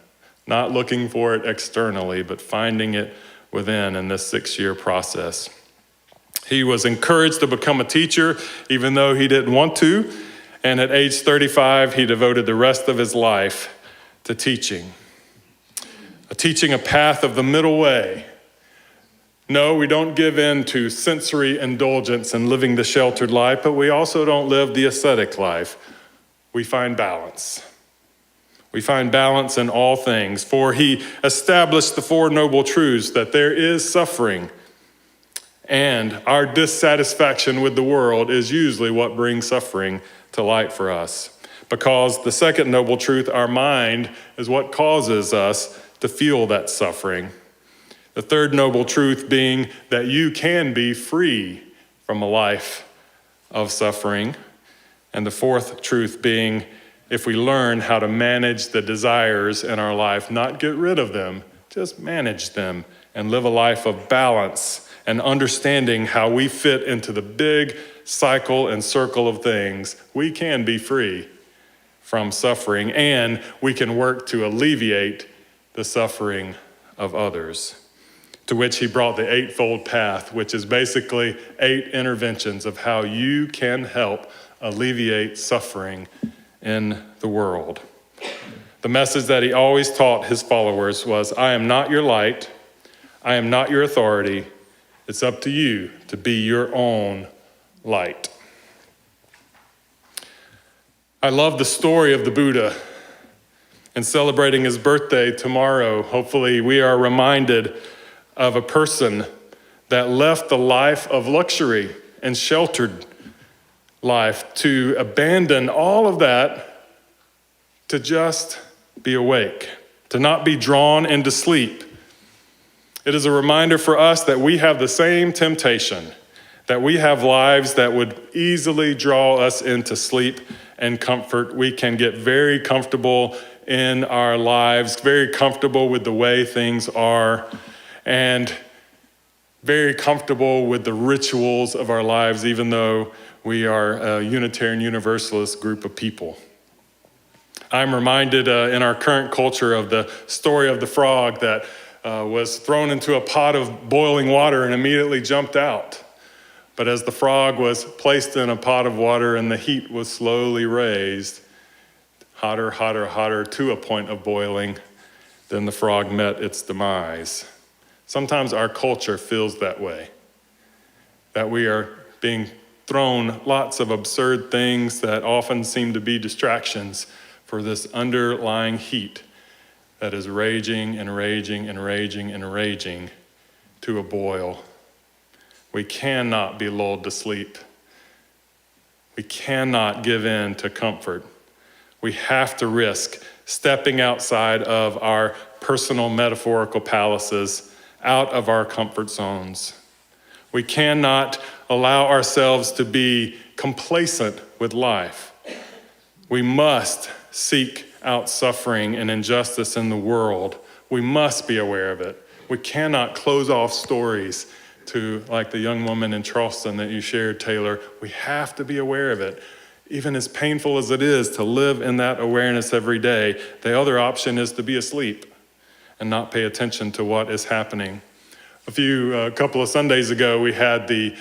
Not looking for it externally, but finding it within in this 6-year process. He was encouraged to become a teacher, even though he didn't want to. And at age 35, he devoted the rest of his life to teaching. Teaching a path of the middle way. No, we don't give in to sensory indulgence and living the sheltered life, but we also don't live the ascetic life. We find balance. We find balance in all things, for he established the 4 noble truths that there is suffering, and our dissatisfaction with the world is usually what brings suffering to light for us. Because the second noble truth, our mind, is what causes us to feel that suffering. The third noble truth being that you can be free from a life of suffering. And the fourth truth being, if we learn how to manage the desires in our life, not get rid of them, just manage them and live a life of balance and understanding how we fit into the big cycle and circle of things, we can be free from suffering, and we can work to alleviate the suffering of others. To which he brought the eightfold path, which is basically 8 interventions of how you can help alleviate suffering in the world. The message that he always taught his followers was, I am not your light, I am not your authority, it's up to you to be your own light. I love the story of the Buddha. In celebrating his birthday tomorrow, hopefully we are reminded of a person that left the life of luxury and sheltered life to abandon all of that to just be awake, to not be drawn into sleep. It is a reminder for us that we have the same temptation, that we have lives that would easily draw us into sleep and comfort. We can get very comfortable in our lives, very comfortable with the way things are, and very comfortable with the rituals of our lives, even though we are a Unitarian Universalist group of people. I'm reminded in our current culture of the story of the frog that was thrown into a pot of boiling water and immediately jumped out. But as the frog was placed in a pot of water and the heat was slowly raised, hotter, hotter, hotter, to a point of boiling, then the frog met its demise. Sometimes our culture feels that way, that we are being thrown lots of absurd things that often seem to be distractions for this underlying heat that is raging and raging and raging and raging to a boil. We cannot be lulled to sleep. We cannot give in to comfort. We have to risk stepping outside of our personal metaphorical palaces, out of our comfort zones. We cannot allow ourselves to be complacent with life. We must seek out suffering and injustice in the world. We must be aware of it. We cannot close off stories to, like the young woman in Charleston that you shared, Taylor. We have to be aware of it. Even as painful as it is to live in that awareness every day, the other option is to be asleep and not pay attention to what is happening. A couple of Sundays ago, we had the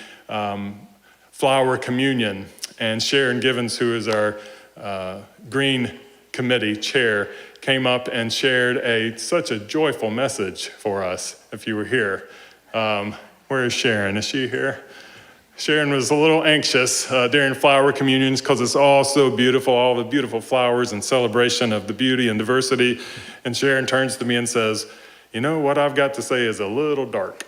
flower communion, and Sharon Givens, who is our Green Committee chair, came up and shared such a joyful message for us, if you were here. Where is Sharon? Is she here? Sharon was a little anxious during flower communions because it's all so beautiful, all the beautiful flowers and celebration of the beauty and diversity. And Sharon turns to me and says, you know, what I've got to say is a little dark.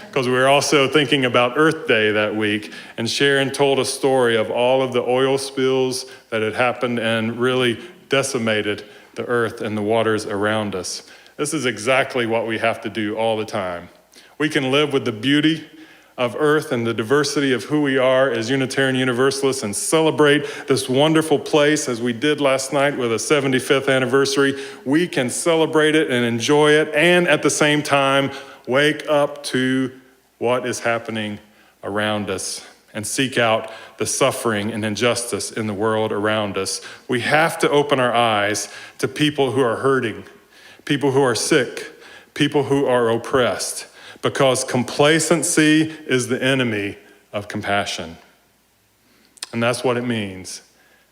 Because we were also thinking about Earth Day that week, and Sharon told a story of all of the oil spills that had happened and really decimated the earth and the waters around us. This is exactly what we have to do all the time. We can live with the beauty of earth and the diversity of who we are as Unitarian Universalists and celebrate this wonderful place as we did last night with a 75th anniversary. We can celebrate it and enjoy it, and at the same time, wake up to what is happening around us and seek out the suffering and injustice in the world around us. We have to open our eyes to people who are hurting, people who are sick, people who are oppressed, because complacency is the enemy of compassion. And that's what it means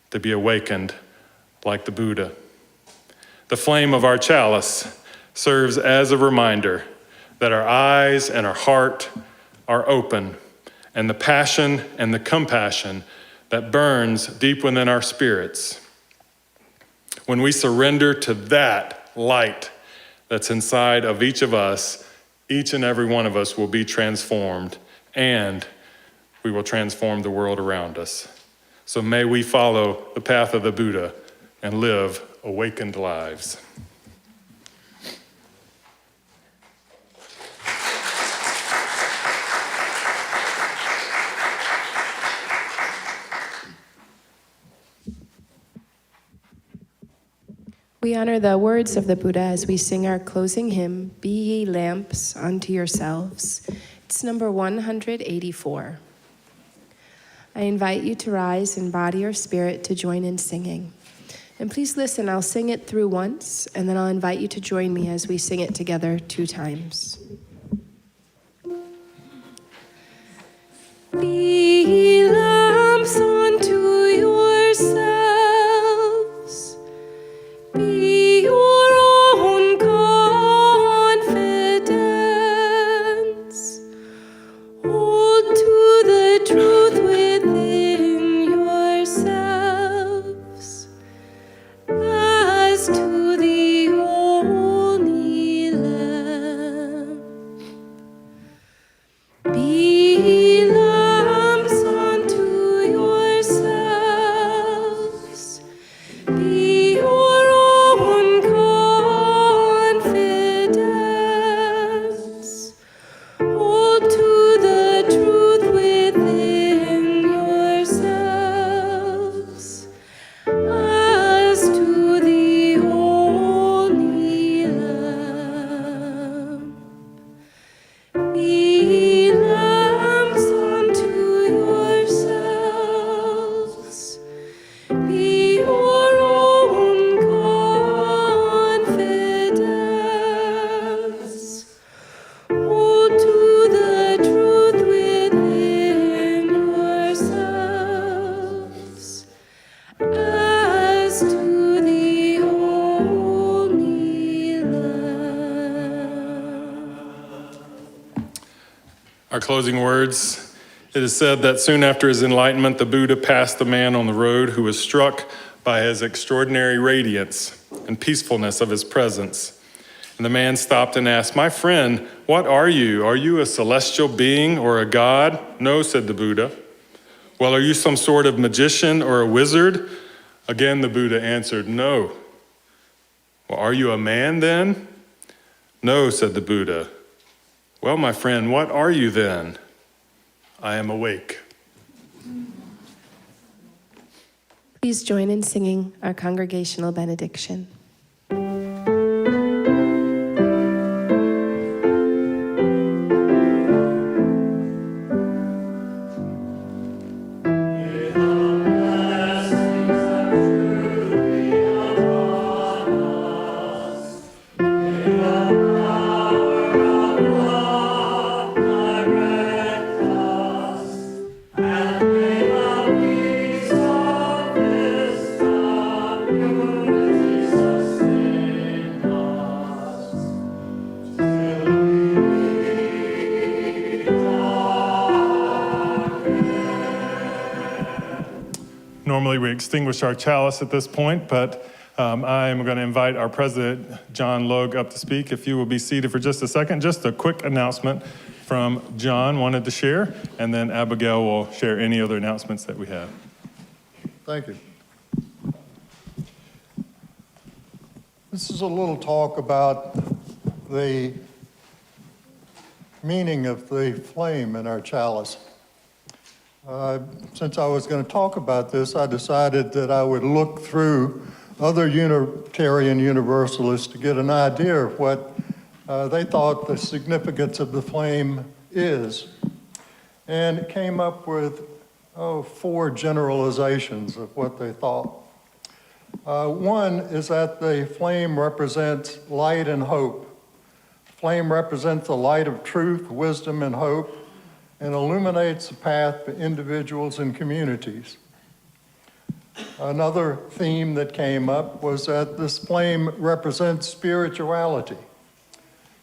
to be awakened like the Buddha. The flame of our chalice serves as a reminder that our eyes and our heart are open, and the passion and the compassion that burns deep within our spirits. When we surrender to that light that's inside of each of us, each and every one of us will be transformed, and we will transform the world around us. So may we follow the path of the Buddha and live awakened lives. We honor the words of the Buddha as we sing our closing hymn, Be Ye Lamps Unto Yourselves. It's number 184. I invite you to rise in body or spirit to join in singing. And please listen, I'll sing it through once, and then I'll invite you to join me as we sing it together 2 times. Be ye lamps unto yourselves. Be your own confidence. Hold to the truth within yourselves as to the only Lamb. Be lambs unto yourselves. Be your own confidence. Hold to the truth within yourselves as to the only Lamb. Be lambs unto yourselves. Be your own confidence. Hold to the truth within yourselves as to the only Lamb. Our closing words. It is said that soon after his enlightenment, the Buddha passed the man on the road who was struck by his extraordinary radiance and peacefulness of his presence. And the man stopped and asked, "My friend, what are you? Are you a celestial being or a god?" "No," said the Buddha. "Well, are you some sort of magician or a wizard?" Again, the Buddha answered, "No." "Well, are you a man then?" "No," said the Buddha. "Well, my friend, what are you then?" "I am awake." Please join in singing our congregational benediction. Normally we extinguish our chalice at this point, but I am going to invite our president, John Logue, up to speak. If you will be seated for just a second. Just a quick announcement from John wanted to share, and then Abigail will share any other announcements that we have. Thank you. This is a little talk about the meaning of the flame in our chalice. Since I was going to talk about this, I decided that I would look through other Unitarian Universalists to get an idea of what they thought the significance of the flame is. And it came up with 4 generalizations of what they thought. One is that the flame represents light and hope. Flame represents the light of truth, wisdom, and hope, and illuminates the path for individuals and communities. Another theme that came up was that this flame represents spirituality.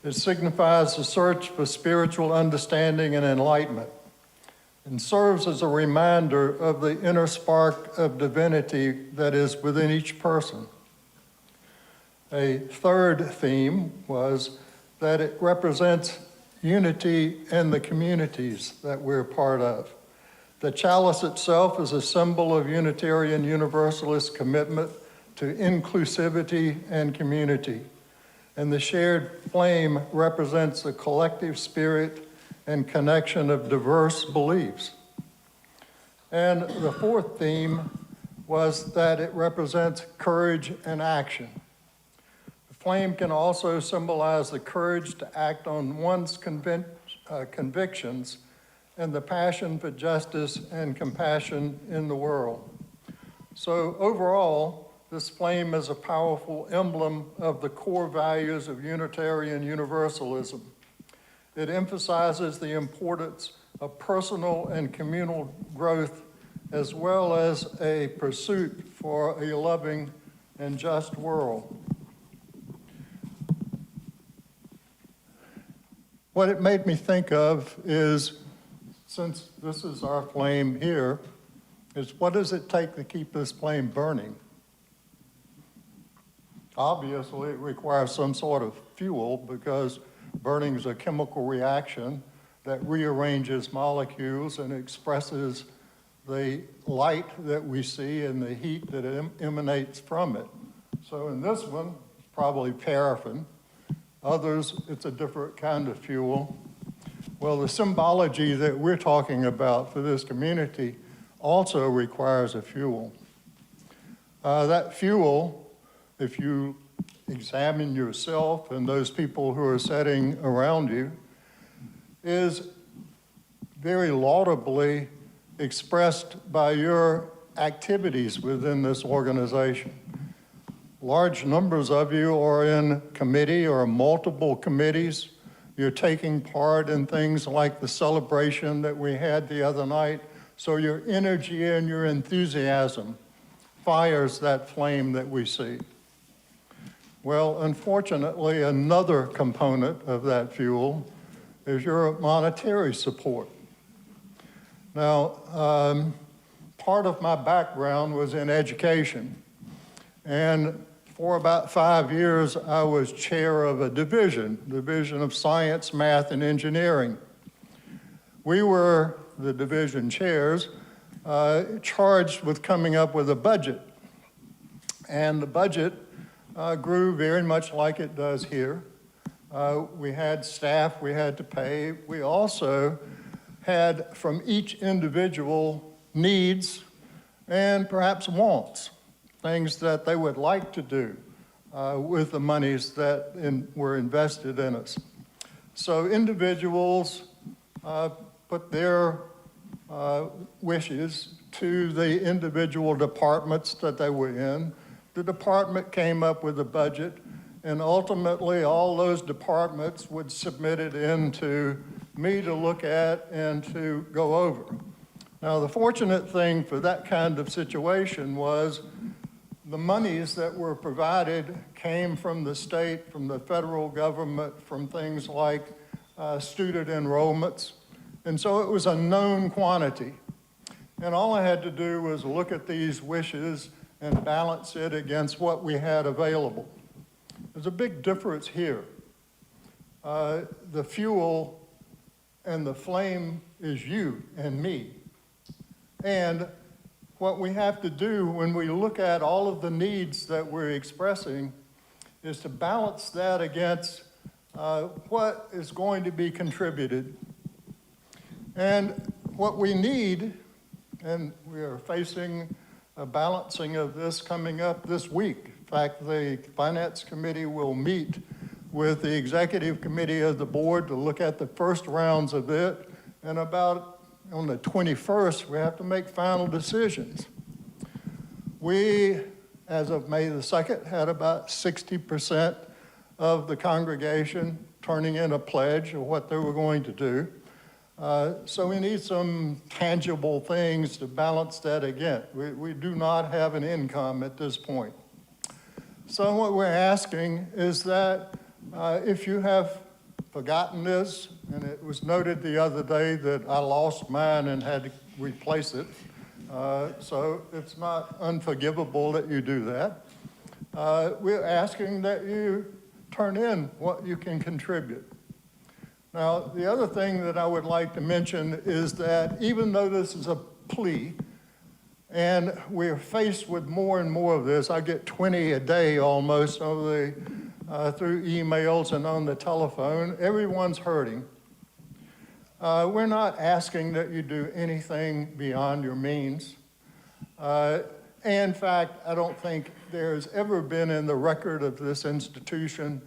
It signifies the search for spiritual understanding and enlightenment, and serves as a reminder of the inner spark of divinity that is within each person. A third theme was that it represents unity in the communities that we're part of. The chalice itself is a symbol of Unitarian Universalist commitment to inclusivity and community. And the shared flame represents the collective spirit and connection of diverse beliefs. And the fourth theme was that it represents courage and action. The flame can also symbolize the courage to act on one's convictions and the passion for justice and compassion in the world. So overall, this flame is a powerful emblem of the core values of Unitarian Universalism. It emphasizes the importance of personal and communal growth as well as a pursuit for a loving and just world. What it made me think of is, since this is our flame here, is what does it take to keep this flame burning? Obviously, it requires some sort of fuel because burning is a chemical reaction that rearranges molecules and expresses the light that we see and the heat that emanates from it. So in this one, it's probably paraffin. Others, it's a different kind of fuel. Well, the symbology that we're talking about for this community also requires a fuel. That fuel, if you examine yourself and those people who are sitting around you, is very laudably expressed by your activities within this organization. Large numbers of you are in committee or multiple committees. You're taking part in things like the celebration that we had the other night. So your energy and your enthusiasm fires that flame that we see. Well, unfortunately, another component of that fuel is your monetary support. Now, part of my background was in education, and for about 5 years, I was chair of a division of science, math, and engineering. We were, the division chairs, charged with coming up with a budget. And the budget grew very much like it does here. We had staff we had to pay. We also had from each individual needs and perhaps wants, things that they would like to do with the monies that were invested in us. So individuals put their wishes to the individual departments that they were in. The department came up with a budget, and ultimately all those departments would submit it into me to look at and to go over. Now, the fortunate thing for that kind of situation was the monies that were provided came from the state, from the federal government, from things like student enrollments. And so it was a known quantity. And all I had to do was look at these wishes and balance it against what we had available. There's a big difference here. The fuel and the flame is you and me. And what we have to do when we look at all of the needs that we're expressing is to balance that against what is going to be contributed. And what we need, and we are facing a balancing of this coming up this week. In fact, the Finance Committee will meet with the Executive Committee of the Board to look at the first rounds of it, and about on the 21st, we have to make final decisions. We, as of May the 2nd, had about 60% of the congregation turning in a pledge of what they were going to do. So we need some tangible things to balance that again. We do not have an income at this point. So what we're asking is that if you have forgotten this, and it was noted the other day that I lost mine and had to replace it, so it's not unforgivable that you do that. We're asking that you turn in what you can contribute. Now, the other thing that I would like to mention is that even though this is a plea, and we're faced with more and more of this, I get 20 a day almost over through emails and on the telephone, everyone's hurting. We're not asking that you do anything beyond your means. In fact, I don't think there's ever been in the record of this institution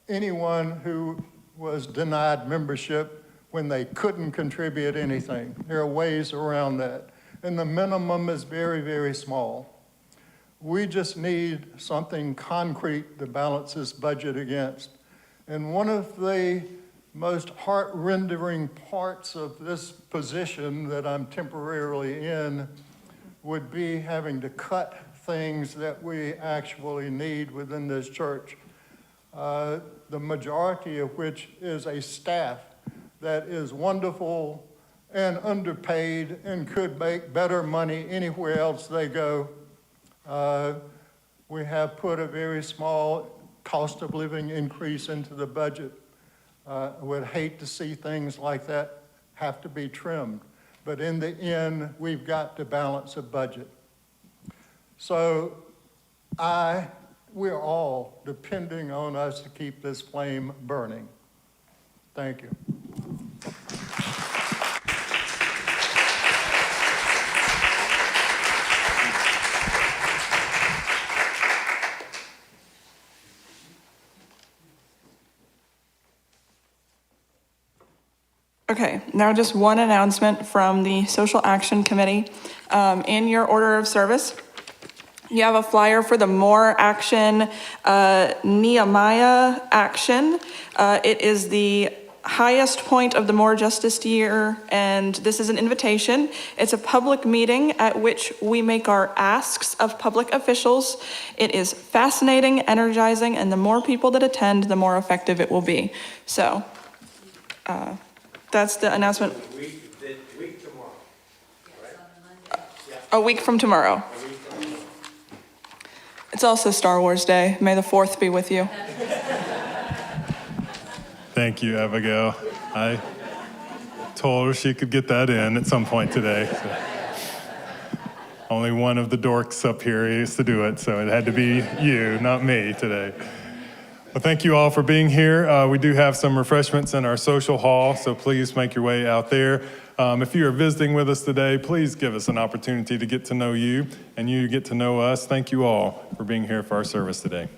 anyone who was denied membership when they couldn't contribute anything. There are ways around that. And the minimum is very, very small. We just need something concrete to balance this budget against. And one of the most heart-rendering parts of this position that I'm temporarily in would be having to cut things that we actually need within this church. The majority of which is a staff that is wonderful and underpaid and could make better money anywhere else they go. We have put a very small cost of living increase into the budget. I would hate to see things like that have to be trimmed. But in the end, we've got to balance a budget. So we're all depending on us to keep this flame burning. Thank you. Okay, now just one announcement from the Social Action Committee. In your order of service, you have a flyer for the More Action Nehemiah Action. It is the highest point of the More Justice Year, and this is an invitation. It's a public meeting at which we make our asks of public officials. It is fascinating, energizing, and the more people that attend, the more effective it will be. So, that's the announcement. Week tomorrow, right? A week from tomorrow. It's also Star Wars Day. May the 4th be with you. Thank you, Abigail. I told her she could get that in at some point today. So. Only one of the dorks up here used to do it, so it had to be you, not me today. Well, thank you all for being here. We do have some refreshments in our social hall, so please make your way out there. If you are visiting with us today, please give us an opportunity to get to know you and you get to know us. Thank you all for being here for our service today.